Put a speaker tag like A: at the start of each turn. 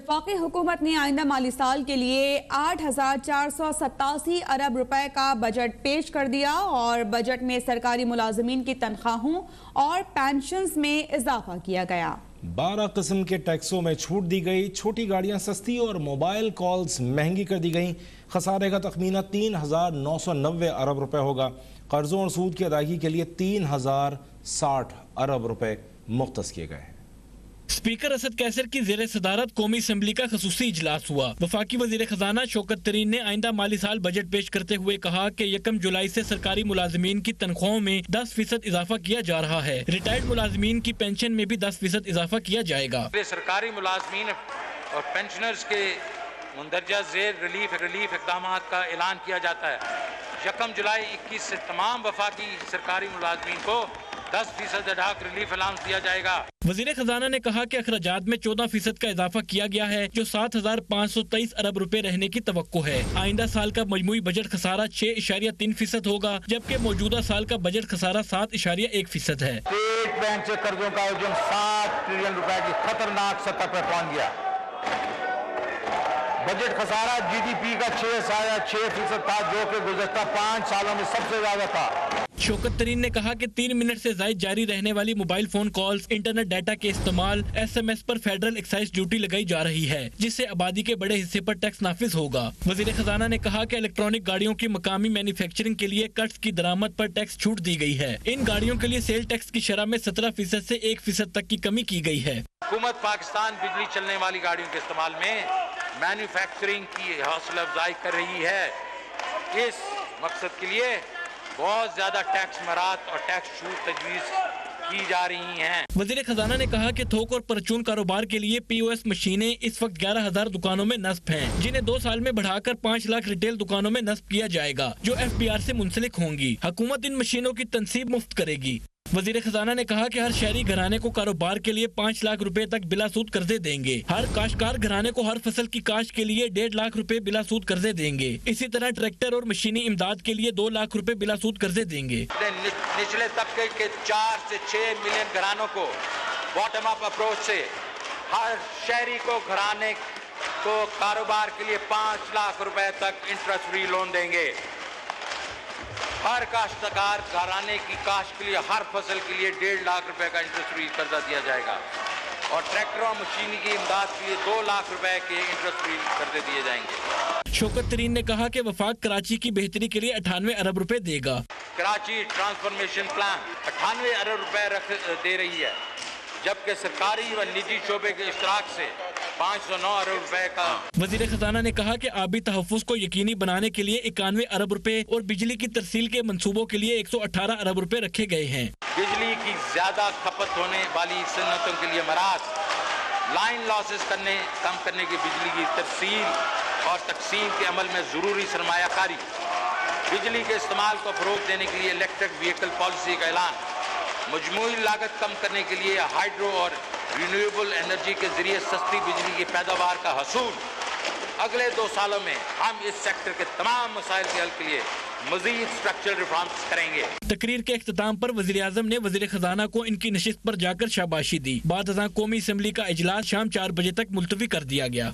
A: वफाकी हुकूमत ने आइंदा माली साल के लिए 8,487 अरब रुपए का बजट पेश कर दिया और बजट में सरकारी मुलाजमीन की तनख्वाहों और पेंशन्स में इजाफा किया गया।
B: 12 किस्म के टैक्सों में छूट दी गई, छोटी गाड़ियां सस्ती और मोबाइल कॉल्स महंगी कर दी गई। खसारे का तखमीना 3,990 अरब रुपए होगा। कर्जों और सूद की अदायगी के लिए 3,060 अरब रुपए मुख्तस किए गए हैं।
C: स्पीकर असद कैसर की ज़ेर सदारत कौमी असम्बली का खसूसी इजलास हुआ। वफाकी वजीर खजाना शौकत तरीन ने आइंदा माली साल बजट पेश करते हुए कहा कि 1 जुलाई से सरकारी मुलाजमीन की तनख्वाहों में 10% इजाफा किया जा रहा है। रिटायर्ड मुलाजमीन की पेंशन में भी 10% इजाफा किया जाएगा।
D: सरकारी मुलाजमीन और पेंशनर्स के मुंदरजा जेर रिलीफ इकदाम का ऐलान किया जाता है। 1 जुलाई 21 से तमाम वफाकी सरकारी मुलाजमीन को 10% अडाक रिलीफ अलाउंस दिया जाएगा।
C: वजीर खजाना ने कहा कि अखराजात में 14% का इजाफा किया गया है, जो 7,523 अरब रुपए रहने की तवक्को है। आइंदा साल का मजमूई बजट खसारा 6.3% होगा, जबकि मौजूदा साल का बजट खसारा 7.1% है।
E: स्टेट बैंक से कर्जों का हजम 7 ट्रिलियन रुपए की खतरनाक सतह पर पहुंच गया। बजट खसारा GDP का 6.6% था, जो कि गुज़श्ता 5 सालों में सबसे ज्यादा था।
C: शौकत तरीन ने कहा कि 3 मिनट से जायद जारी रहने वाली mobile phone calls, internet data के इस्तेमाल, SMS पर फेडरल एक्साइज ड्यूटी लगाई जा रही है, जिससे आबादी के बड़े हिस्से पर टैक्स नाफिज होगा। वजीर खजाना ने कहा कि इलेक्ट्रॉनिक गाड़ियों की मकामी मैन्युफैक्चरिंग के लिए कट्स की दरामद पर टैक्स छूट दी गई है। इन गाड़ियों के लिए सेल टैक्स की शरह में 17% से 1% तक की कमी की गई है।
D: हुकूमत पाकिस्तान बिजली चलने वाली गाड़ियों के इस्तेमाल में मैन्युफैक्चरिंग की हौसला अफजाई कर रही है। इस मकसद के लिए बहुत ज्यादा टैक्स मरात और टैक्स छूट तजवीज की जा रही हैं।
C: वजीर खजाना ने कहा कि थोक और परचून कारोबार के लिए POS मशीनें इस वक्त 11,000 दुकानों में नस्ब हैं, जिन्हें 2 साल में बढ़ाकर 5 लाख रिटेल दुकानों में नस्ब किया जाएगा, जो FBR से मुंसलिक होंगी। हुकूमत इन मशीनों की तनसीब मुफ्त करेगी। वजीर खजाना ने कहा कि हर शहरी घराने को कारोबार के लिए 5 लाख रुपए तक बिला सूद कर्जे देंगे। हर काश्तकार घराने को हर फसल की काश्त के लिए 1.5 लाख रुपए बिला सूद कर्जे देंगे। इसी तरह ट्रैक्टर और मशीनी इमदाद के लिए 2 लाख रुपए बिला सूद कर्जे देंगे।
D: निचले तबके के 4 से 6 मिलियन घरानों को बॉटम अप अप्रोच से हर शहरी को घराने को कारोबार के लिए 5 लाख रुपए तक इंटरेस्ट फ्री लोन देंगे। हर काश्तकार घराने की काश्त के लिए हर फसल के लिए 1.5 लाख रुपए का इंटरेस्ट फ्री कर्जा दिया जाएगा और ट्रैक्टर और मशीनी की इमदाद के लिए 2 लाख रुपए के इंटरेस्ट फ्री कर्जे दिए जाएंगे।
C: शौकत तरीन ने कहा कि वफाक कराची की बेहतरी के लिए 98 अरब रुपए देगा।
D: कराची ट्रांसफॉर्मेशन प्लान 98 अरब रुपए दे रही है, जबकि सरकारी व निजी शोबे के इश्तराक से 509 अरब रुपए का।
C: वजीर खजाना ने कहा कि आबी तहफ़्फ़ुज़ को यकीनी बनाने के लिए 91 अरब रुपए और बिजली की तरसील के मंसूबों के लिए 118 अरब रुपए रखे गए हैं।
D: बिजली की ज्यादा खपत होने वाली सन्नतों के लिए मराज, लाइन लॉसेस कम करने की बिजली की तरसील और तकसीम के अमल में जरूरी सरमायाकारी, बिजली के इस्तेमाल को फरोग देने के लिए इलेक्ट्रिक व्हीकल पॉलिसी का ऐलान, मजमूई लागत कम करने के लिए हाइड्रो और रिन्यूएबल एनर्जी के जरिए सस्ती बिजली की पैदावार का हसूल। अगले 2 सालों में हम इस सेक्टर के तमाम मसाइल के हल के लिए मजीद स्ट्रक्चरल रिफॉर्म्स करेंगे।
C: तकरीर के इख्तिताम पर वजीर आजम ने वजीर खजाना को इनकी नशिस्त पर जाकर शाबाशी दी। बाद कौमी असम्बली का इजलास शाम 4 बजे तक मुलतवी कर दिया गया।